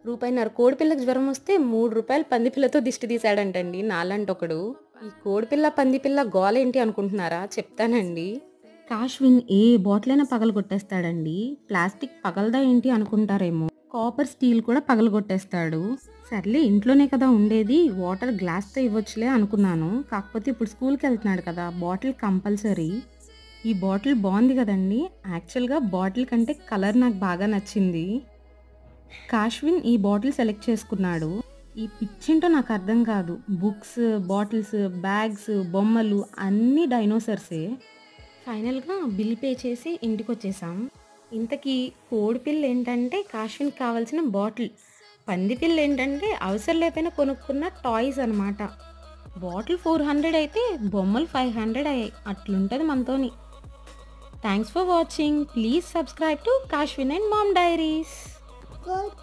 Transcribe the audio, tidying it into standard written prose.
రూపాయిన్నర కోడిపిల్లకి జ్వరం వస్తే ₹3 పందిపిల్లతో దిష్టి తీశాడంటండి నాలాంటొకడు. ఈ కోడిపిల్ల, పందిపిల్ల గోలేంటి అనుకుంటున్నారా? చెప్తానండి. కాశ్విన్ ఏ బాటిలైనా పగలగొట్టేస్తాడండి. ప్లాస్టిక్ పగలదా ఏంటి అనుకుంటారేమో. కాపర్, స్టీల్ కూడా పగలగొట్టేస్తాడు. సర్లే ఇంట్లోనే కదా ఉండేది, వాటర్ గ్లాస్‌తో ఇవ్వొచ్చులే అనుకున్నాను. కాకపోతే ఇప్పుడు స్కూల్‌కెళ్తున్నాడు కదా! Bottle compulsory. ఈ బాటిల్ బావుంది గదండీ! యాక్చువల్‌గా బాటిల్ కంటే కలర్ నాకు బాగా నచ్చింది. కాశ్విన్ ఈ బాటిల్ సెలెక్ట్ చేసుకున్నాడు. ఈ పిచ్చేంటో నాకర్థం కాదు. బుక్స్, బాటిల్స్, బ్యాగ్స్, బొమ్మలు అన్నీ డైనోసార్సే. ఫైనల్‌గా బిల్ పే చేసి ఇంటికొచ్చేసాం. ఇంతకీ కోడిపిల్లేంటంటే కాశ్విన్‌కి కావాల్సిన బాటిల్. పందిపిల్లేంటంటే అవసరం లేకపోయినా కొనుక్కున్న టాయ్స్ అనమాట. బాటిల్ 400 అయితే బొమ్మలు 500 అయ్యాయి. అట్లుంటది మనతోని. Thanks for watching. Please subscribe to Kashwin and mom diaries.